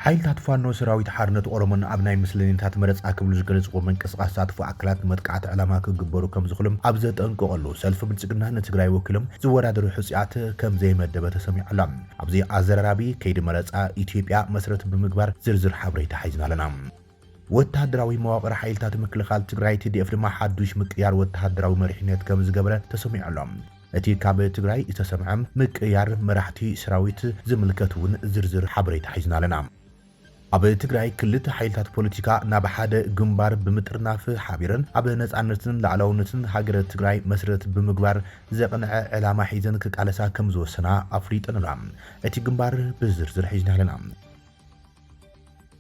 ሓይልታት ፋኖ ሰራዊት ሓርነት ኦሮሞን ኣብ ናይ ምስልኔታት መረፃ ክብሉ ዝገለጽዎ መንቅስቓስ ሳትፎ ኣካላት መጥቃዕቲ ዕላማ ክግበሩ ከም ዝኽእሉም ኣብ ዘጠንቀቐሉ ሰልፊ ብልጽግና ንትግራይ ወኪሎም ዝወዳደሩ ሕፅያት ከም ዘይመደበ ተሰሚዑ ኣሎ። ኣብዚ ኣዘራራቢ ከይዲ መረፃ ኢትዮጵያ መሰረት ብምግባር ዝርዝር ሓበሬታ ሒዝና ኣለና። ወተሃደራዊ መዋቕር ሓይልታት ምክልኻል ትግራይ TDF ድማ ሓዱሽ ምቅያር ወተሃደራዊ መሪሕነት ከም ዝገበረ ተሰሚዑ ኣሎ። እቲ ካብ ትግራይ ዝተሰምዐ ምቅያር መራሕቲ ሰራዊት ዝምልከት እውን ዝርዝር ሓበሬታ ሒዝና ኣለና። ኣብ ትግራይ ክልተ ሓይልታት ፖለቲካ ናብ ሓደ ግንባር ብምጥርናፍ ሓቢረን ኣብ ነፃነትን ላዕላውነትን ሃገረ ትግራይ መሰረት ብምግባር ዘቕንዐ ዕላማ ሒዘን ክቃለሳ ከም ዝወሰና ኣፍሪጠን ኣላ። እቲ ግንባር ብዝርዝር ሒዝና ኣለና።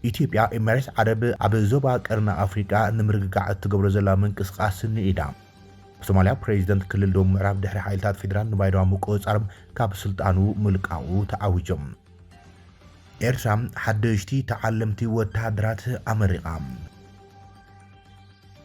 ኢትዮጵያ ኤሚሬትስ ዓረብ ኣብ ዞባ ቀርና ኣፍሪቃ ንምርግጋዕ እትገብሮ ዘላ ምንቅስቓስ ንኢዳ። ሶማልያ ፕሬዚደንት ክልል ደቡብ ምዕራብ ድሕሪ ሓይልታት ፌደራል ንባይዶዋ ምቁፅፃሮም ካብ ስልጣኑ ምልቃኡ ተዓዊጆም። ኤርትራ ሓደሽቲ ተዓለምቲ ወተሃደራት ኣመሪቃ።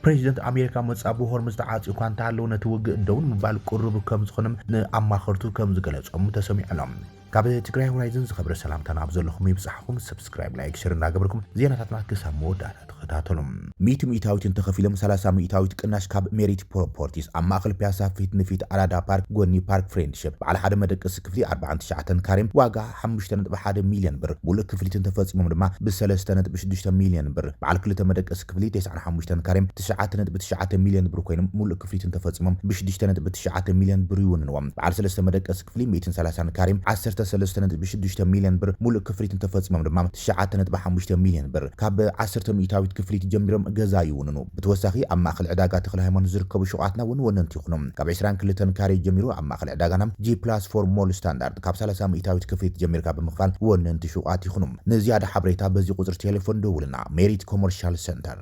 ፕሬዚደንት ኣሜሪካ መጻብ ሆርሙዝ ተዓጽዩ እኳ እንተሃለወ ነቲ ውግእ ደውን ምባል ቁርብ ከም ዝኾነም ንኣማኸርቱ ከም ዝገለጾም ተሰሚዑሎም። ካብ ትግራይ ሆራይዘን ዝኸብረ ሰላምታና ኣብ ዘለኹም ይብጻሕኩም። ሰብስክራይብ ላይክ ሼር እናገበርኩም ዜናታትና ክሳብ መወዳእታ ተኸታተሉም። 100 ሚእታዊት ተኸፊሎም 30 ሚእታዊት ቅናሽ ካብ ሜሪት ፕሮፐርቲስ ኣብ ማእኸል ፒያሳ ፊት ንፊት ኣራዳ ፓርክ ጎኒ ፓርክ ፍሬንድሽፕ በዓል ሓደ መደቀሲ ክፍሊ 49 ካሬም ዋጋ 5.1 ሚልዮን ብር ሙሉእ ክፍሊትን ተፈጺሞም ድማ ብ3.6 ሚልዮን ብር በዓል ክልተ መደቀሲ ክፍሊ 95 ካሬም 9.9 ሚልዮን ብር ኮይኖም ሙሉእ ክፍሊትን ተፈጺሞም ብ6.9 ሚልዮን ብር ይውንንዎም። በዓል ሰለስተ መደቀሲ ክፍሊ 130 ካሬም 13.6 ሚልዮን ብር ሙሉእ ክፍሊትን ተፈጺሞም ድማ 9.5 ሚልዮን ብር ካብ 10 ሚእታዊት ክፍሊት ጀሚሮም ገዛ ይውንኑ። ብተወሳኺ ኣብ ማእኸል ዕዳጋ ተክለ ሃይማኖት ዝርከቡ ሸቋትና እውን ወነንቲ ይኹኖም። ካብ 22 ካሬ ጀሚሩ ኣብ ማእኸል ዕዳጋና G+4 ሞል ስታንዳርድ ካብ 30 ሚእታዊት ክፍሊት ጀሚርካ ብምኽፋል ወነንቲ ሸቋት ይኹኖም። ንዝያዳ ሓበሬታ በዚ ቁጽሪ ቴሌፎን ደውልና። ሜሪት ኮመርሻል ሴንተር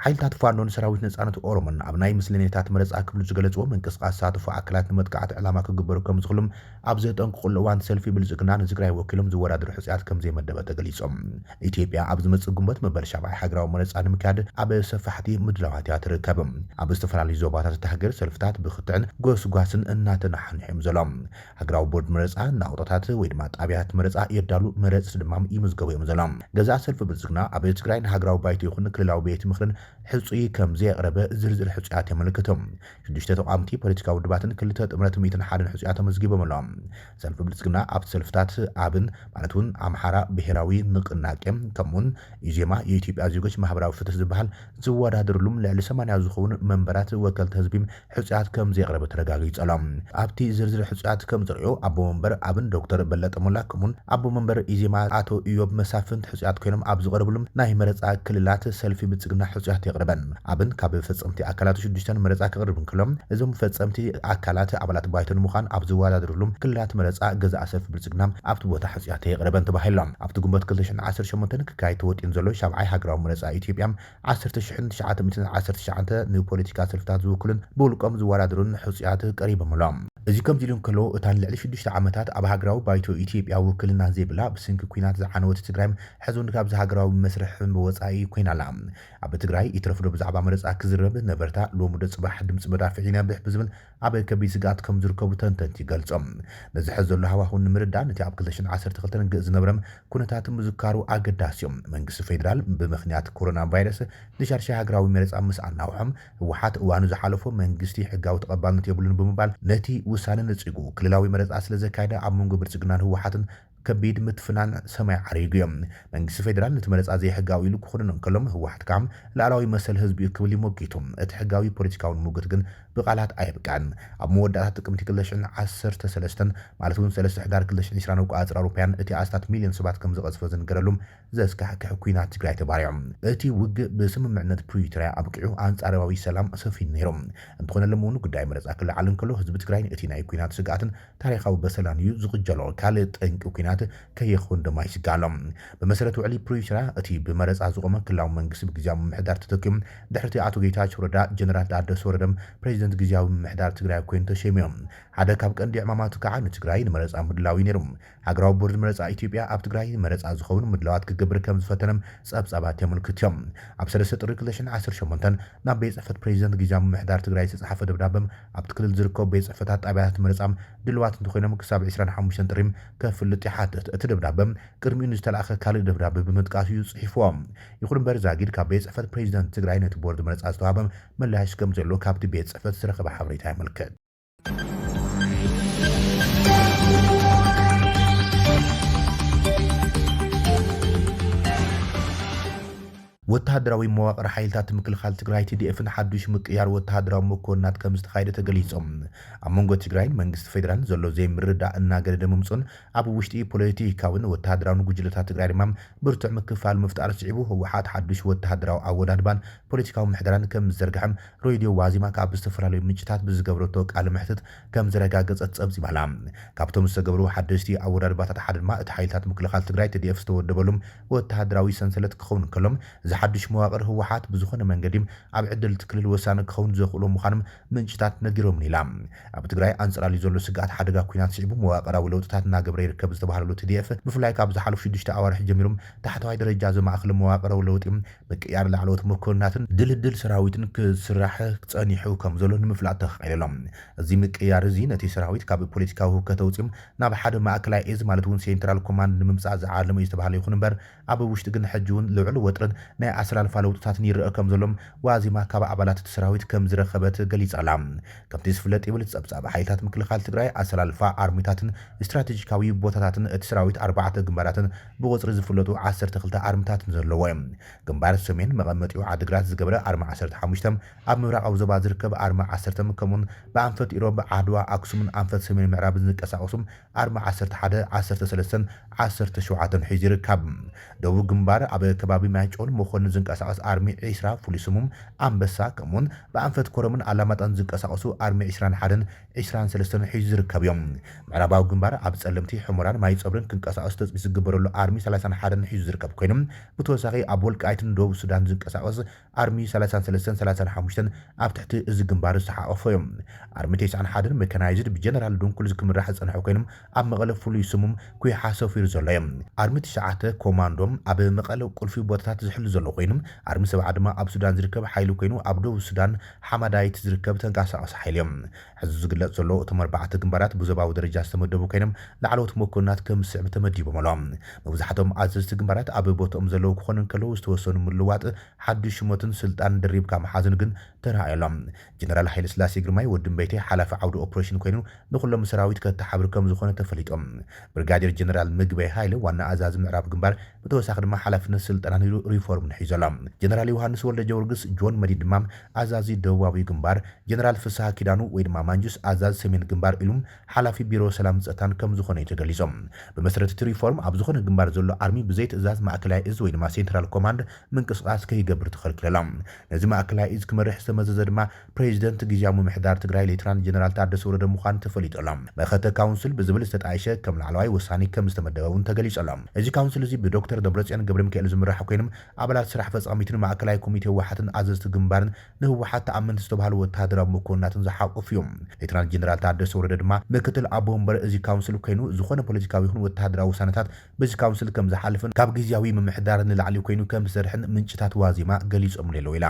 ሓይልታት ፋኖን ሰራዊት ነፃነት ኦሮሞን ኣብ ናይ ምስልኔታት መረፃ ክብሉ ዝገለጽዎ መንቅስቓስ ሳትፎ ኣካላት ንመጥቃዕቲ ዕላማ ክግበሩ ከም ዝኽእሉም ኣብ ዘጠንቅቑሉ እዋን ሰልፊ ብልጽግና ንትግራይ ወኪሎም ዝወዳደሩ ሕፅያት ከም ዘይመደበ ተገሊጾም። ኢትዮጵያ ኣብ ዝመጽእ ግንቦት መበል 7 ሃገራዊ መረፃ ንምክያድ ኣብ ሰፋሕቲ ምድላዋት እያ ትርከብ። ኣብ ዝተፈላለዩ ዞባታት እታ ሰልፍታት ብኽትዕን ጎስጓስን እናተናሕንሖም ዘሎም ሃገራዊ ቦርድ መረፃ ናውጣታት ወይ ድማ ጣብያት መረፃ የዳሉ መረፅቲ ድማ ይምዝገቡ እዮም ዘሎም። ገዛ ሰልፊ ብልጽግና ኣብ ትግራይ ንሃገራዊ ባይቶ ይኹን ክልላዊ ቤት ምኽርን ሕፁይ ከም ዘቕረበ ዝርዝር ሕፁያት የመልክቶም። 6 ተቋምቲ ፖለቲካዊ ውድባትን ክልተ ጥምረት 101 ሕፁያት ተመዝጊቦም ኣሎም። ሰልፊ ብልጽግና ኣብ ሰልፍታት ኣብን ማለት እውን ኣምሓራ ብሔራዊ ንቅናቄ ከምኡን ኢዜማ የኢትዮጵያ ዜጎች ማህበራዊ ፍትህ ዝበሃል ዝወዳደሩሉም ልዕሊ 80 ዝኾኑ መንበራት ወከልቲ ህዝቢ ሕፁያት ከም ዘቕረበ ተረጋጊጾሎም። ኣብቲ ዝርዝር ሕፁያት ከም ዝርዮ ኣቦ መንበር ኣብን ዶክተር በለጠ ሞላ ከምኡን ኣቦ መንበር ኢዜማ ኣቶ ኢዮብ መሳፍንት ሕፁያት ኮይኖም ኣብ ዝቐረቡሉም ናይ መረፃ ክልላት ሰልፊ ብልጽግና ሕፁያት የቕርበን። ኣብን ካብ ፈጸምቲ ኣካላት 6 መረፃ ክቕርብ እንከሎም እዞም ፈጸምቲ ኣካላት ኣባላት ባይቶን ምዃን ኣብ ዝወዳደሩሉም ክልላት መረፃ ገዛ ሰልፊ ብልጽግና ኣብቲ ቦታ ሕፅያት የቕርበን ተባሂሎም። ኣብቲ ግንቦት 2018 ክካየድ ተወጢኑ ዘሎ 7ይ ሃገራዊ መረፃ ኢትዮጵያ 10919 ንፖለቲካ ሰልፍታት ዝውክሉን ብውልቆም ዝወዳደሩን ሕፅያት ቀሪቦም ኣሎም። እዚ ከም ኢሎም ከሎ እታን ልዕሊ 6 ዓመታት ኣብ ሃገራዊ ባይቶ ኢትዮጵያ ውክልና ዘይብላ ብስንኪ ኩናት ዝዓነወት ትግራይ ሕዙን ካብ ሃገራዊ መስርሕ ወፃኢ ኮይናላ። ኣብ ትግራይ ይትረፍዶ ብዛዕባ መረፃ ክዝረብ ነበርታ ሎሙዶ ጽባሕ ድምፂ መዳፍዕ ይነብሕ ብዝብል ኣብ ከቢድ ስጋት ከም ዝርከቡ ተንተንቲ ይገልጾም። ነዚ ሕዚ ዘሎ ሃዋህው ንምርዳእ ነቲ ኣብ 2012 ግእ ዝነበረም ኩነታት ምዝካሩ ኣገዳሲ እዮም። መንግስቲ ፌደራል ብምኽንያት ኮሮና ቫይረስ ንሻርሻ ሃገራዊ መረፃ ምስ ኣናውሖም ህወሓት እዋኑ ዝሓለፎ መንግስቲ ሕጋዊ ተቐባልነት የብሉን ብምባል ነቲ ውሳነ ነፂጉ ክልላዊ መረፃ ስለ ዘካየደ ኣብ መንጎ ብልጽግናን ህወሓትን ከቢድ ምትፍናን ሰማይ ዓሪጉ እዮም። መንግስቲ ፌደራል ነቲ መረፃ ዘይሕጋዊ ኢሉ ክኾንን እንከሎም ህወሓት ከዓ ላዕላዊ መሰል ህዝቢ ክብል ይሞጊቱ። እቲ ሕጋዊ ፖለቲካውን ሙግት ግን ብቃላት ኣይብቃን። ኣብ መወዳእታ ጥቅምቲ 2013 ማለት እውን 3 ሕዳር 2020 ቋፅራ ኣውሮፓውያን እቲ ኣስታት ሚልዮን ሰባት ከም ዝቐዝፈ ዝንገረሉም ዘስካሕክሕ ኩናት ትግራይ ተባርዮም እቲ ውግእ ብስምምዕነት ፕሪቶሪያ ኣብቂዑ ኣንጻራዊ ሰላም ሰፊን ነይሮም። እንትኾነሎም እውን ጉዳይ መረፃ ክልዓል እንከሎ ህዝቢ ትግራይ እቲ ናይ ኩናት ስጋትን ታሪኻዊ በሰላን እዩ ዝቕጀሎ ካልእ ጠንቂ ኩናት ከየኹን ድማ ይስጋሎም። ብመሰረት ውዕሊ ፕሪቶሪያ እቲ ብመረፃ ዝቆመ ክልላዊ መንግስቲ ብግዚያዊ ምምሕዳር ተተኪ ተሰኪም ድሕርቲ አቶ ጌታቸው ረዳ ጀነራል ታደሰ ወረደም ፕሬዚደንት ግዚያዊ ምምሕዳር ትግራይ ኮይኑ ተሸሚዮም ሓደ ካብ ቀንዲ ዕማማቱ ከዓ ንትግራይ ንመረፃ ምድላው ነይሮም ሃገራዊ ቦርድ መረፃ ኢትዮጵያ ኣብ ትግራይ መረፃ ዝኸውን ምድላዋት ክገብር ከም ዝፈተነም ጸብጻባት የመልክትዮም ኣብ 3 ጥሪ 2018 ናብ ቤት ጽሕፈት ፕሬዚደንት ግዚያዊ ምምሕዳር ትግራይ ዝተጻሕፈ ደብዳቤም ኣብቲ ክልል ዝርከቡ ቤት ጽሕፈታት ጣብያታት መረፃም ድልዋት እንትኾይኖም ክሳብ 25 ጥሪም ከፍልጥ ይሓትት እቲ ደብዳቤም ቅድሚኡ ዝተላእኸ ካልእ ደብዳቤ ብምጥቃስ እዩ ጽሒፍዎም ይኹን እምበር ዛጊድ ካብ ቤት ጽሕፈት ፕሬዚደንት ትግራይ ነቲ ቦርድ መረፃ ዝተዋሃበም ምላሽ ከም ዘሎ ካብቲ ቤት ጽሕፈት ዝረኸበ ሓበሬታ ይምልከት ወታደራዊ መዋቅር ሓይልታት ምክልኻል ትግራይ TDF-ን ሓዱሽ ምቅያር ወታደራዊ መኮንናት ከም ዝተኻየደ ተገሊጾም ኣብ መንጎ ትግራይን መንግስቲ ፌደራል ዘሎ ዘይምርዳእ እናገደደ ምምፁን ኣብ ውሽጢ ፖለቲካውን ወታደራዊ ጉጅለታት ትግራይ ድማ ብርቱዕ ምክፋል ምፍጣር ስዒቡ ህወሓት ሓዱሽ ወታደራዊ ኣወዳድባን ፖለቲካዊ ምሕደራን ከም ዝዘርግሐም ሬድዮ ዋዚማ ካብ ዝተፈላለዩ ምንጭታት ብዝገብረቶ ቃለ መሕትት ከም ዝረጋገፀት ጸብጺባላ ካብቶም ዝተገብሩ ሓደሽቲ ኣወዳድባታት ሓደ ድማ እቲ ሓይልታት ምክልኻል ትግራይ TDF ዝተወደበሎም ወታደራዊ ሰንሰለት ክኸውን ከሎም ሓድሽ መዋቅር ህወሓት ብዝኾነ መንገዲ ኣብ ዕድል ትክልል ወሳነ ክኸውን ዘኽእሎ ምዃኖም ምንጭታት ነጊሮም ኒላ ኣብ ትግራይ አንጽራሊ ዘሎ ስጋት ሓደጋ ኩናት ስዒቡ መዋቅራዊ ለውጥታት እናገብረ ይርከብ ዝተባሃለሉ TDF ብፍላይ ካብ ዝሓለፉ 6 ኣዋርሕ ጀሚሮም ታሕተዋይ ደረጃ ዘማእኸለ መዋቅራዊ ለውጢ ምቅያር ላዕለዎት መኮንናትን ድልድል ሰራዊትን ክስራሕ ጸኒሑ ከም ዘሎ ንምፍላጥ ተኻኢሎም እዚ ምቅያር እዚ ነቲ ሰራዊት ካብ ፖለቲካዊ ህውከት ተውፂም ናብ ሓደ ማእከላይ እዝ ማለት እውን ሴንትራል ኮማንድ ንምምጻእ ዝዓለመ እዩ ዝተባሃለ ይኹን እምበር ኣብ ውሽጢ ግን ሕጂ እውን ልዑል ወጥረን ናይ ኣሰላልፋ ለውጥታትን ይርአ ከም ዘሎም ዋዚማ ካብ ኣባላት እቲ ሰራዊት ከም ዝረኸበት ገሊጻላ ከምቲ ዝፍለጥ ይብል ጸብጻብ ሓይልታት ምክልኻል ትግራይ ኣሰላልፋ ኣርሚታትን ስትራቴጂካዊ ቦታታትን እቲ ሰራዊት 4 ግንባራትን ብቁጽሪ ዝፍለጡ 12 ኣርሚታትን ዘለዎ ግንባር ሰሜን መቐመጢኡ ዓድግራት ዝገበረ ኣርማ 15 ኣብ ምብራቃዊ ዞባ ዝርከብ ኣርማ 10 ከምኡን ብኣንፈት ኢሮብ ዓድዋ ኣክሱምን ኣንፈት ሰሜን ምዕራብ ዝንቀሳቐሱም ኣርማ 11 13 17 ሒዙ ይርከብ ደቡብ ግንባር ኣብ ከባቢ ማይጮን መኾን ዝንቀሳቐስ ኣርሚ 20 ፍሉስሙም ኣንበሳ ከምኡን ብኣንፈት ኮረምን ኣላማጣን ዝንቀሳቐሱ ኣርሚ 21 23 ሒዙ ዝርከብ እዮም ምዕራባዊ ግንባር ኣብ ጸለምቲ ሕሙራን ማይ ጸብርን ክንቀሳቐስ ተጽቢስ ዝግበረሉ ኣርሚ 31 ሒዙ ዝርከብ ኮይኖም ብተወሳኺ ኣብ ወልቃይትን ደቡብ ሱዳን ዝንቀሳቐስ ኣርሚ 33 35 ኣብ ትሕቲ እዚ ግንባር ዝተሓቐፉ እዮም ኣርሚ 91 ሜካናይዝድ ብጀነራል ዱንኩል ዝክምራሕ ጸንሑ ኮይኖም ኣብ መቐለ ፍሉስሙም ኩይሓ ሰፊሩ ዘሎ እዮም ኣርሚ 9 ኮማንዶም ኣብ መቐለ ቁልፊ ቦታታት ዝሕሉ ዘሎ ኮይኖም ኣርሚ 7 ድማ ኣብ ሱዳን ዝርከብ ሓይሊ ኮይኑ ኣብ ደቡብ ሱዳን ሓማዳይት ዝርከብ ተንቀሳቐሲ ሓይሊ እዮም ሕዚ ዝግለጽ ዘሎ እቶም 4 ግንባራት ብዞባዊ ደረጃ ዝተመደቡ ኮይኖም ላዕለዎት መኮንናት ከም ስዕብ ተመዲቦም ኣሎም መብዛሕትኦም ኣዘዝቲ ግንባራት ኣብ ቦታኦም ዘለዉ ክኾኑ ከለዉ ዝተወሰኑ ምልዋጥ ሓዱሽ ሹመትን ስልጣን ድሪብካ መሓዝን ግን ተረኣየሎም ጀነራል ሃይለ ስላሴ ግርማይ ወድም ቤቴ ሓላፊ ዓውዲ ኦፕሬሽን ኮይኑ ንኩሎም ሰራዊት ከተሓብር ከም ዝኾነ ተፈሊጦም ብርጋዴር ጀነራል ምግበይ ሃይለ ዋና ኣዛዚ ምዕራብ ግንባር ብተወሳኺ ድማ ሓላፍነት ስልጣና ሪፎርም ንሒዞሎም ጀነራል ዮሃንስ ወልደ ጀወርግስ ጆን መዲድ ድማ ኣዛዚ ደቡባዊ ግንባር ጀነራል ፍስሐ ኪዳኑ ወይ ድማ ማንጁስ ኣዛዚ ሰሜን ግንባር ኢሉም ሓላፊ ቢሮ ሰላም ጸጥታን ከም ዝኾነ ተገሊጾም ብመሰረት እቲ ሪፎርም ኣብ ዝኾነ ግንባር ዘሎ ኣርሚ ብዘይ ትእዛዝ ማእከላይ እዝ ወይ ድማ ሴንትራል ኮማንድ ምንቅስቓስ ከይገብር ተኸልኪሎም ነዚ ማእከላይ እዝ ክመርሕ ዝተመዘዘ ድማ ፕሬዚደንት ግዚያዊ ምምሕዳር ትግራይ ሌተናንት ጀነራል ታደሰ ወረደ ምዃኑ ተፈሊጦሎም መኸተ ካውንስል ብዝብል ዝተጣየሸ ከም ላዕለዋይ ወሳኒ ከም ዝተመደበ እውን ተገሊጾሎም እዚ ካውንስል እዚ ብዶክተር ደብረጽዮን ገብረ ሚካኤል ዝምራሕ ኮይኖም ኣባላት ስራሕ ፈጻሚትን ማእከላይ ኮሚቴ ህወሓትን ኣዘዝቲ ግንባርን ንህወሓት ተኣመንቲ ዝተባሃሉ ወታደራዊ መኮንናትን ዝሓቆፉ እዮም ሌተናንት ጀነራል ታደሰ ወረደ ድማ ምክትል ኣቦ ወንበር እዚ ካውንስል ኮይኑ ዝኾነ ፖለቲካዊ ይኹን ወታደራዊ ውሳነታት በዚ ካውንስል ከም ዝሓልፍን ካብ ግዚያዊ ምምሕዳር ንላዕሊ ኮይኑ ከም ዝሰርሕን ምንጭታት ዋዚማ ገሊጾም ነለው ኢላ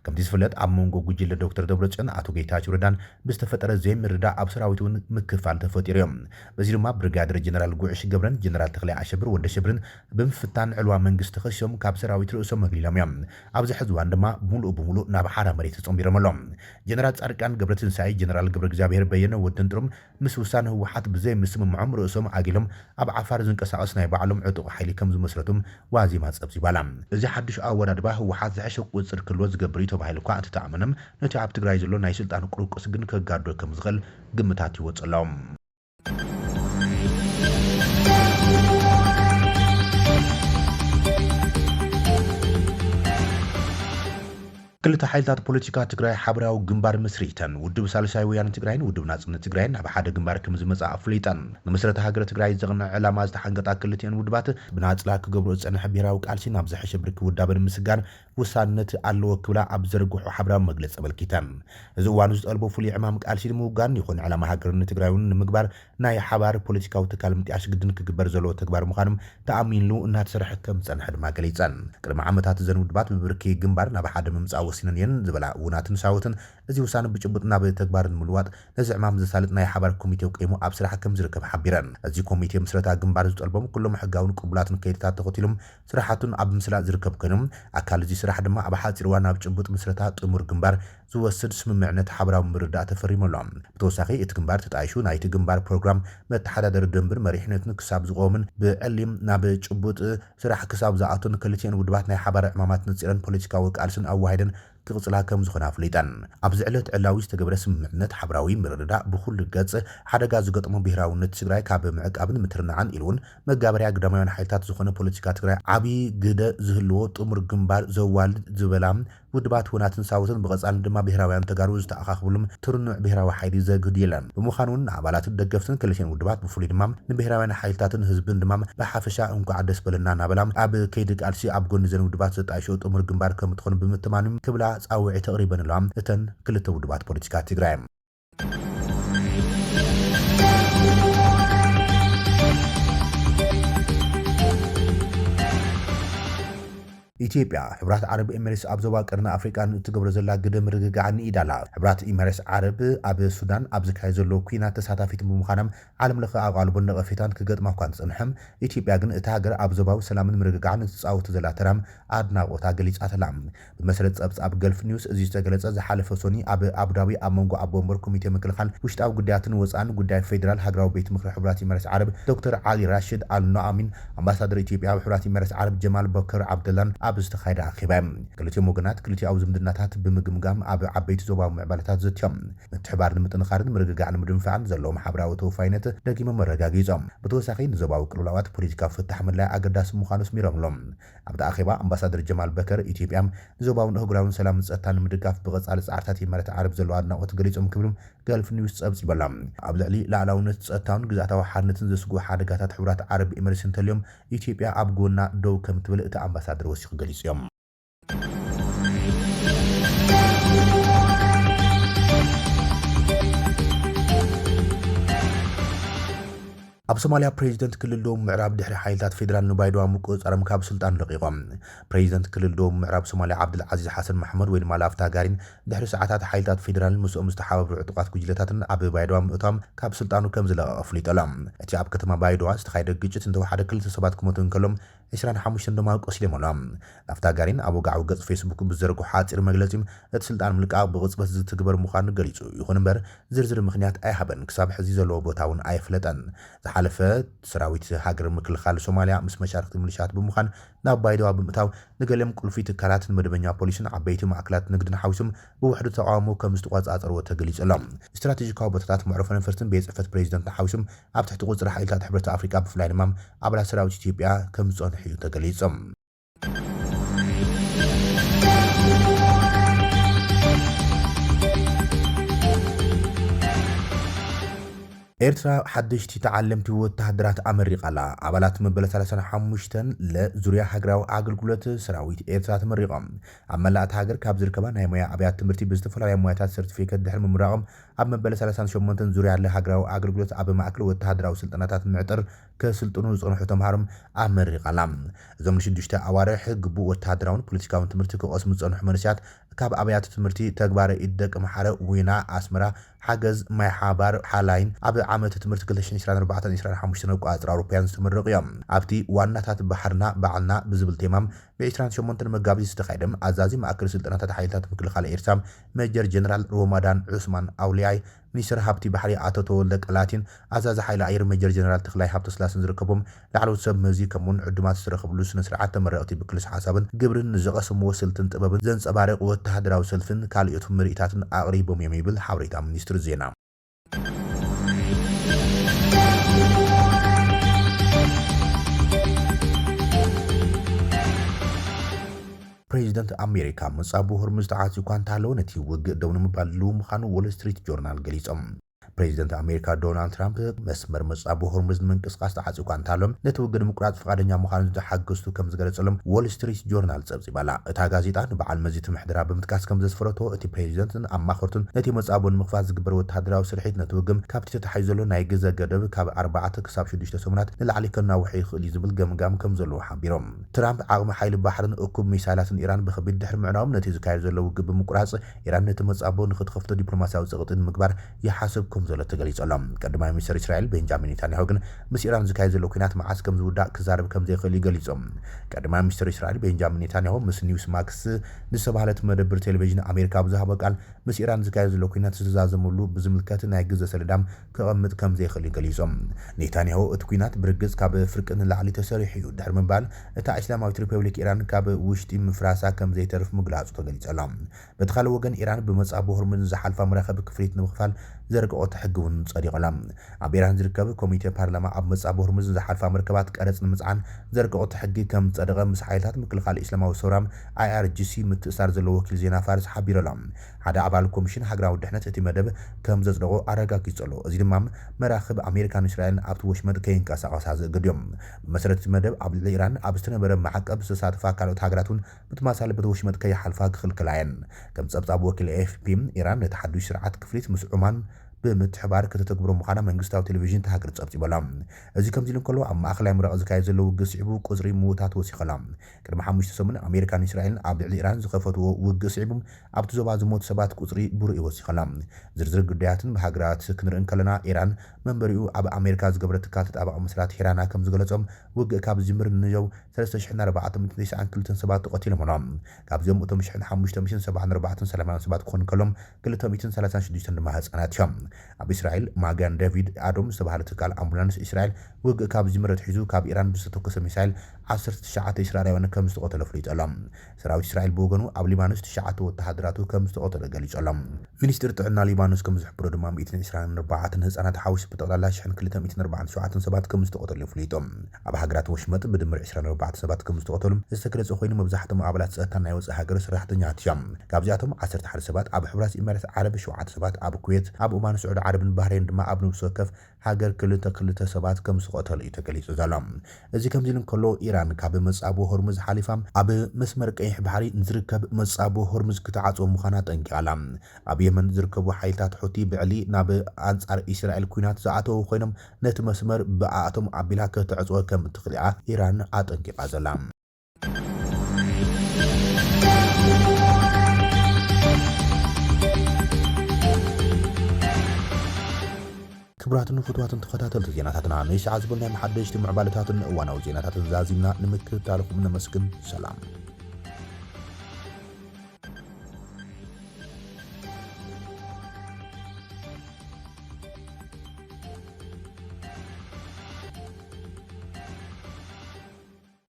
ከምቲ ዝፍለጥ ኣብ መንጎ ጉጅለ ዶክተር ደብረጽዮን ኣቶ ጌታቸው ረዳን ብዝተፈጠረ ዘይምርዳእ ኣብ ሰራዊት እውን ምክፋል ተፈጢሩ እዮም በዚ ድማ ብርጋዴር ጀነራል ጉዕሽ ገብረን ጀነራል ተክላይ ኣሸብር ወደ ሸብርን ብምፍታን ዕልዋ መንግስቲ ተኸሲሶም ካብ ሰራዊት ርእሶም መግሊሎም እዮም ኣብዚ ሕዚ እዋን ድማ ብሙሉእ ናብ ሓራ መሬት ተጸምቢሮም ኣሎም ጀነራል ጻድቃን ገብረትንሳኤ ጀነራል ገብረ እግዚአብሔር በየነ ወድን ጥሩም ምስ ውሳነ ህወሓት ብዘይ ምስምምዖም ርእሶም ኣጊሎም ኣብ ዓፋር ዝንቀሳቐስ ናይ ባዕሎም ዕጡቕ ሓይሊ ከም ዝመስረቱም ዋዚማ ጸብጺባላ እዚ ሓድሽ ኣወዳድባ ህወሓት ዝሐሸ ቁጽር ክልዎ ዝገብር እዩ ተባሂሉ እኳ እንተተኣመነም ነቲ ኣብ ትግራይ ዘሎ ናይ ስልጣን ቁርቁስ ግን ከጋዶ ከም ዝኽእል ግምታት ይወጽሎም ክልተ ሓይልታት ፖለቲካ ትግራይ ሓበራዊ ግንባር መስሪተን ውድብ ሳልሳይ ወያነ ትግራይን ውድብ ናጽነት ትግራይን ኣብ ሓደ ግንባር ከም ዝመጽኣ ኣፍሊጠን ንመሰረተ ሃገረ ትግራይ ዘቕንዕ ዕላማ ዝተሓንገጣ ክልቲአን ውድባት ብናጽላ ክገብሮ ዝጸንሐ ብሄራዊ ቃልሲ ናብ ዝሐሸ ብርኪ ውዳበን ምስጋን ውሳንነት ኣለዎ ክብላ ኣብ ዘርግሑ ሓበራዊ መግለጺ ኣመልኪተን እዚ እዋኑ ዝጠልቦ ፍሉይ ዕማም ቃልሲ ንምውጋን ይኹን ዕላማ ሃገርን ትግራይን ንምግባር ናይ ሓባር ፖለቲካዊ ትካል ምጥያሽ ግድን ክግበር ዘለዎ ተግባር ምዃኖም ተኣሚንሉ እናተሰርሐ ከም ዝጸንሐ ድማ ገሊጸን ቅድሚ ዓመታት ዘን ውድባት ብብርኪ ግንባር ናብ ሓደ ምምጻእ ወሲነን የን ዝበላ ውናትን ሳውትን እዚ ውሳነ ብጭቡጥ ናብ ተግባርን ምልዋጥ ነዚ ዕማም ዘሳልጥ ናይ ሓባር ኮሚቴ ቀይሙ ኣብ ስራሕ ከም ዝርከብ ሓቢረን እዚ ኮሚቴ ምስረታ ግንባር ዝጠልቦም ኩሎም ሕጋውን ቅቡላትን ከይድታት ተኸቲሎም ስራሓቱን ኣብ ምስላጥ ዝርከብ ኮይኖም ኣካል እዚ ስራሕ ድማ ኣብ ሓፂር እዋን ናብ ጭቡጥ ምስረታ ጥሙር ግንባር ዝወስድ ስምምዕነት ሓበራዊ ምርዳእ ተፈሪሞሎም ብተወሳኺ እቲ ግንባር ተጣይሹ ናይቲ ግንባር ፕሮግራም መተሓዳደሪ ደንብር መሪሕነትን ክሳብ ዝቆምን ብዕሊም ናብ ጭቡጥ ስራሕ ክሳብ ዝኣቱን ክልቲአን ውድባት ናይ ሓባር ዕማማት ነፂረን ፖለቲካዊ ቃልስን ኣዋሂደን ክቕጽላ ከም ዝኾነ ኣፍሊጠን ኣብዚ ዕለት ዕላዊ ዝተገብረ ስምምዕነት ሓበራዊ ምርድዳእ ብኩሉ ገጽ ሓደጋ ዝገጥሞ ብሄራውነት ትግራይ ካብ ምዕቃብን ምትርናዕን ኢሉውን መጋበርያ ግዳማውያን ሓይልታት ዝኾነ ፖለቲካ ትግራይ ዓብዪ ግደ ዝህልዎ ጥሙር ግንባር ዘዋልድ ዝበላ ውድባት ውናትን ሳውትን ብቐጻልን ድማ ብሄራውያን ተጋሩ ዝተኣኻኽብሉም ትርኑዕ ብሄራዊ ሓይሊ ዘግድየለን ብምዃኑን ኣባላትን ደገፍትን ክልቲአን ውድባት ብፍሉይ ድማ ንብሄራውያን ሓይልታትን ህዝብን ድማ ብሓፈሻ እንኳዕ ደስ በለና እናበላ ኣብ ከይዲ ቃልሲ ኣብ ጎኒ ዘን ውድባት ዘጣይሾ ጥሙር ግንባር ከም እትኾን ብምትማንም ክብላ ጻውዒ ተቕሪበን ኣለዋ እተን ክልተ ውድባት ፖለቲካ ትግራይ ኢትዮጵያ ሕብራት ዓረብ ኤሚሬትስ ኣብ ዞባ ቀርኒ ኣፍሪቃን እትገብሮ ዘላ ግደ ምርግጋዕን ኢዳላ ሕብራት ኤሚሬትስ ዓረብ ኣብ ሱዳን ኣብ ዝካየድ ዘሎ ኩናት ተሳታፊት ብምዃኖም ዓለም ለኸ ኣቓልቦን ነቐፌታን ክገጥማ እኳ እንጸንሐም ኢትዮጵያ ግን እቲ ሃገር ኣብ ዞባዊ ሰላምን ምርግጋዕን እትጻወቱ ዘላ ተራም ኣድናቆታ ገሊጻት ኣላ ብመሰረት ጸብጻብ ገልፍ ኒውስ እዚ ዝተገለጸ ዝሓለፈ ሶኒ ኣብ ኣቡዳቢ ኣብ መንጎ ኣቦ ወንበር ኮሚቴ ምክልኻል ውሽጣዊ ጉዳያትን ወፃእን ጉዳይ ፌደራል ሃገራዊ ቤት ምክሪ ሕብራት ኤሚሬትስ ዓረብ ዶክተር ዓሊ ራሽድ አልኖአሚን ኣምባሳደር ኢትዮጵያ ኣብ ሕብራት ኤሚሬትስ ዓረብ ጀማል በከር ዓብደላን ኣብ ዝተኻይደ ኣኼባ ክልቲኦም ወገናት ክልቲኣዊ ዝምድናታት ብምግምጋም ኣብ ዓበይቲ ዞባዊ ምዕባለታት ዘትዮም ምትሕባር ንምጥንኻርን ምርግጋዕን ምድንፋዕን ዘለዎም ሓበራዊ ተወፋይነት ደጊሞም መረጋጊጾም ብተወሳኺ ንዞባዊ ቅልውላዋት ፖለቲካዊ ፍታሕ ምድላይ ኣገዳሲ ምዃኑ ስሚሮምሎም ኣብቲ ኣኼባ ኣምባሳደር ጀማል በከር ኢትዮጵያ ንዞባውን ኣህጉራውን ሰላምን ጸጥታን ንምድጋፍ ብቐጻሊ ጻዕርታት ኤሚሬትስ ዓረብ ዘለዋ ኣድናቆት ገሊጾም ክብሎም ገልፍ ኒውስ ጸብጺቦላ ኣብ ልዕሊ ላዕላውነት ጸጥታውን ግዛእታዊ ሓድነትን ዘስጉ ሓደጋታት ሕብራት ዓረብ ኤሚሬትስ እንተልዮም ኢትዮጵያ ኣብ ጎና ደው ከም ትብል እቲ ኣምባሳደር ወሲኹ ገሊጾም ኣብ ሶማሊያ ፕሬዚደንት ክልል ደቡብ ምዕራብ ድሕሪ ሓይልታት ፌደራል ንባይዶዋ ምቁፅጻሮም ካብ ስልጣን ለቂቖም ፕሬዚደንት ክልል ደቡብ ምዕራብ ሶማሊያ ዓብድልዓዚዝ ሓሰን መሐመድ ወይ ድማ ላፍታ ጋሪን ድሕሪ ሰዓታት ሓይልታት ፌደራል ምስኦም ዝተሓባበሩ ዕጡቃት ጉጅለታትን ኣብ ባይዶዋ ምእቶም ካብ ስልጣኑ ከም ዝለቐቐ ኣፍሊጦሎም እቲ ኣብ ከተማ ባይዶዋ ዝተኻየደ ግጭት እንተወሓደ ክልተ ሰባት ክሞቱ እንከሎም 25 ድማ ቆስሎም ኣሎም ላፍታ ጋሪን ኣብ ወግዓዊ ገጽ ፌስቡክ ብዘርግሑ ሓፂር መግለጺ እቲ ስልጣን ምልቃቕ ብቕጽበት ዝትግበር ምዃኑ ገሊጹ ይኹን እምበር ዝርዝር ምኽንያት ኣይሃበን ክሳብ ሕዚ ዘለዎ ቦታ እውን ኣይፍለጠን ዝሓለፈ ሰራዊት ሃገር ምክልኻል ሶማሊያ ምስ መሻርክቲ ሚሊሻት ብምዃን ናብ ባይዶዋ ብምእታው ንገለም ቁልፊ ትካላትን መደበኛ ፖሊስን ዓበይቲ ማዕከላት ንግድን ሓዊሶም ብውሕዱ ተቃውሞ ከም ዝተቆጻጸርዎ ተገሊጹ ኣሎ ስትራቴጂካዊ ቦታታት መዕረፎ ነፈርትን ቤት ጽሕፈት ፕሬዚደንት ሓዊሶም ኣብ ትሕቲ ቁጽሪ ሓይልታት ሕብረት ኣፍሪቃ ብፍላይ ድማ ኣባላት ሰራዊት ኢትዮጵያ ከም ዝጸንሑ ተገሊጾም ኤርትራ ሓድሽቲ ተዓለምቲ ወተሃደራት ኣመሪቃላ ኣባላት መበለ 35 ለዙርያ ሃገራዊ ኣገልግሎት ሰራዊት ኤርትራ ተመሪቖም ኣብ መላእቲ ሃገር ካብ ዝርከባ ናይ ሞያ ኣብያት ትምህርቲ ብዝተፈላለዩ ሞያታት ሰርቲፊኬት ድሕሪ ምምራቖም ኣብ መበለ 38 ዙርያ ሃገራዊ ኣገልግሎት ኣብ ማእከል ወተሃደራዊ ስልጠናታት ምዕጥር ከስልጥኑ ዝጸንሑ ተምሃሮም ኣመሪቃላ እዞም ንሽዱሽተ ኣዋርሕ ግቡእ ወተሃደራውን ፖለቲካውን ትምህርቲ ክቐስሙ ዝጸንሑ መንእሰያት ካብ ኣብያት ትምህርቲ ተግባረ ኢደቅ መሓረ ዊና ኣስመራ ሓገዝ ማይ ሓባር ሓላይን ኣብ ዓመት ትምህርቲ 2024-2025 ቋጽራ አውሮፓውያን ዝተመረቑ እዮም ኣብቲ ዋናታት ባሕርና ባዕልና ብዝብል ቴማም ብ28 መጋቢት ዝተኻየደም ኣዛዚ ማእከል ስልጠናታት ሓይልታት ምክልኻል ኤርትራ ሜጀር ጀነራል ሮማዳን ዑስማን አውሊያይ ሚኒስትር ሃብቲ ባሕሪ ኣቶ ተወልደ ቀላቲን ኣዛዚ ሓይሊ ኣየር ሜጀር ጀነራል ተክላይ ሃብተስላስን ዝርከቦም ላዕለዎት ሰብ መዚ ከምኡን ዕዱማት ዝረኸብሉ ስነ ስርዓት ተመረቕቲ ብክልስ ሓሳብን ግብርን ዝቐሰምዎ ስልትን ጥበብን ዘንጸባረቕ ወተሃደራዊ ሰልፍን ካልኦት ምርኢታትን ኣቕሪቦም እዮም ይብል ሓበሬታ ሚኒስትር ዜና ፕሬዚደንት ፕሬዚደንት ኣሜሪካ መጻቡ ሆርሙዝ ተዓጽዩ እኳ እንተሃለወ ነቲ ውግእ ደው ንምባሉ ምዃኑ ዎል ስትሪት ጆርናል ገሊጾም። ፕሬዚደንት ኣሜሪካ ዶናልድ ትራምፕ መስመር መጻቡ ሆርሙዝ ንምንቅስቃስ ተዓጽዩ እኳ እንተሃለወ ነቲ ውግእ ንምቁራጽ ፈቃደኛ ምዃኑ ዝሓገዝቱ ከም ዝገለጸሎም ዎል ስትሪት ጆርናል ጸብጺባላ። እታ ጋዜጣ ንበዓል መዚት ምሕደራ ብምጥቃስ ከም ዘስፈረቶ እቲ ፕሬዚደንትን ኣማኸርቱን ነቲ መጻቡ ንምኽፋት ዝግበር ወተሃደራዊ ስርሒት ነቲ ውግም ካብቲ ተታሒዙ ዘሎ ናይ ግዜ ገደብ ካብ 4 ክሳብ 6 ሰሙናት ንላዕሊ ከናውሕ ይኽእል እዩ ዝብል ገምጋም ከም ዘለዎ ሓቢሮም። ትራምፕ ዓቕሚ ሓይሊ ባሕርን እኩብ ሚሳይላትን ኢራን ብኸቢድ ድሕሪ ምዕናዎም ነቲ ዝካየድ ዘሎ ውግእ ብምቁራጽ ኢራን ነቲ መጻቡ ንኽትኸፍቶ ዲፕሎማስያዊ ፀቕጢ ንምግባር ይሓስብ ከም ዘሎ ተገሊጾሎም። ቀዳማይ ሚኒስትር እስራኤል ቤንጃሚን ኔታንያሁ ግን ምስ ኢራን ዝካየድ ዘሎ ኩናት መዓስ ከም ዝውዳእ ክዛረብ ከም ዘይኽእል ይገሊጾም። ቀዳማይ ሚኒስትር እስራኤል ቤንጃሚን ኔታንያሁ ምስ ኒውስ ማክስ ንዝተባሃለት መደበር ቴሌቪዥን ኣሜሪካ ብዝሃቦ ቃል ምስ ኢራን ዝካየድ ዘሎ ኩናት ዝተዛዘመሉ ብዝምልከት ናይ ግዜ ሰሌዳም ክቐምጥ ከም ዘይኽእል ገሊጾም። ኔታንያሁ እቲ ኩናት ብርግጽ ካብ ፍርቂ ንላዕሊ ተሰሪሑ እዩ ድሕሪ ምባል እታ እስላማዊት ሪፐብሊክ ኢራን ካብ ውሽጢ ምፍራሳ ከም ዘይተርፍ ምግላጹ ተገሊጸሎም። በቲ ካልእ ወገን ኢራን ብመጻቡ ሆርሙዝ ዝሓልፋ መራኸቢ ክፍሊት ንምኽፋል ዘርቅቆ ሕግውን ጸዲቖላ። ኣብ ኢራን ዝርከብ ኮሚቴ ፓርላማ ኣብ መጻቡ ሆርሙዝ ዝሓልፋ መርከባት ቀረጽ ንምጽዓን ዘርቅቆ ሕጊ ከም ጸደቐ ምስ ሓይልታት ምክልኻል እስላማዊ ሰውራም IRGC ምትእሳር ዘለዎ ወኪል ዜና ፋርስ ሓቢሮሎም። ሓደ ኣባል ኮሚሽን ሃገራዊ ድሕነት እቲ መደብ ከም ዘጽደቆ ኣረጋጊጹ ኣሎ። እዚ ድማ መራኽብ ኣሜሪካን እስራኤልን ኣብቲ ወሽመጥ ከይንቀሳቐሳ ዝእግድዮም። ብመሰረት እቲ መደብ ኣብ ልዕሊ ኢራን ኣብ ዝተነበረ ማዕቀብ ዝተሳተፋ ካልኦት ሃገራት እውን ብተመሳሳሊ በቲ ወሽመጥ ከይሓልፋ ክኽልክላ እየን። ከም ጸብጻብ ወኪል AFP ኢራን ነቲ ሓዱሽ ስርዓት ክፍሊት ምስ ዑማን ብምትሕባር ከተተግብሮ ምዃና መንግስታዊ ቴሌቪዥን ተሃገር ጸብጺቦላ። እዚ ከምዚ ኢሉ እንከሎ ኣብ ማእኸላይ ምራቕ ዝካየድ ዘሎ ውግእ ስዒቡ ቁጽሪ ምዉታት ወሲኸላ። ቅድሚ 5 ሰሙን ኣሜሪካን እስራኤልን ኣብ ልዕሊ ኢራን ዝኸፈትዎ ውግእ ስዒቡ ኣብቲ ዞባ ዝሞቱ ሰባት ቁጽሪ ብሩእ ይወሲኸላ። ዝርዝር ጉዳያትን ብሃገራት ክንርኢ ከለና ኢራን መንበሪኡ ኣብ ኣሜሪካ ዝገበረ ትካል ተጣባቂ መስራት ሂራና ከም ዝገለጾም ውግእ ካብ ዝጅምር ንጀው 3492 ሰባት ተቐቲሎም ሆኖም ካብዚኦም እቶም 1574 ሰላማውያን ሰባት ክኾኑ ከሎም 236 ድማ ህጻናት እዮም። ኣብ እስራኤል ማጋን ዴቪድ ኣዶም ዝተባሃለ ትካል ኣምቡላንስ እስራኤል ውግእ ካብ ዝጅምር ሒዙ ካብ ኢራን ብዝተተኮሰ ሚሳይል 19 እስራኤላውያን ከም ዝተቆተለ ፍሊጦሎም። ሰራዊት እስራኤል ብወገኑ ኣብ ሊባኖስ 9 ወተሃደራቱ ከም ዝተቆተለ ገሊጾሎም። ሚኒስትር ጥዕና ሊባኖስ ከም ዝሕብሮ ድማ 124 ህጻናት ሓዊሱ ብጠቕላላ 1247 ሰባት ከም ዝተቆተሉ ፍሊጦም። ኣብ ሃገራት ወሽመጥ ብድምር 24 ሰባት ከም ዝተቆተሉ ዝተገለጸ ኮይኑ መብዛሕትኦም ኣባላት ጸጥታን ናይ ወጻኢ ሃገር ሰራሕተኛታት እዮም። ካብዚኣቶም 11 ሰባት ኣብ ሕብራት ኤሚሬት ዓረብ፣ 7 ሰባት ኣብ ኩዌት፣ ኣብ ኦማን፣ ስዑድ ዓረብን ባህሬን ድማ ኣብ ንብስ ወከፍ ሃገር ክልተ ሰባት ከም ዝተቆተሉ እዩ ተገሊጹ ዘሎ። እዚ ከምዚ ኢሉ እንከሎ ኢራን ካብ መጻቡ ሆርሙዝ ሓሊፋ ኣብ መስመር ቀይሕ ባሕሪ ዝርከብ መጻቡ ሆርሙዝ ክትዓጽዎ ምዃና ጠንቂቓላ። ኣብ የመን ዝርከቡ ሓይልታት ሑቲ ብዕሊ ናብ ኣንጻር እስራኤል ኩናት ዝኣተዉ ኮይኖም ነቲ መስመር ብኣቶም ኣቢላ ከተዕጽዎ ከም እትኽእል ኢራን ኣጠንቂቓ ዘላ። ክቡራትን ፍትዋትን ተኸታተልቲ ዜናታትና ንሰዓት ዝብልናይ መሓደሽቲ ምዕባለታትን እዋናዊ ዜናታትን ዛዚምና ንምክትታልኩም ነመስግን። ሰላም።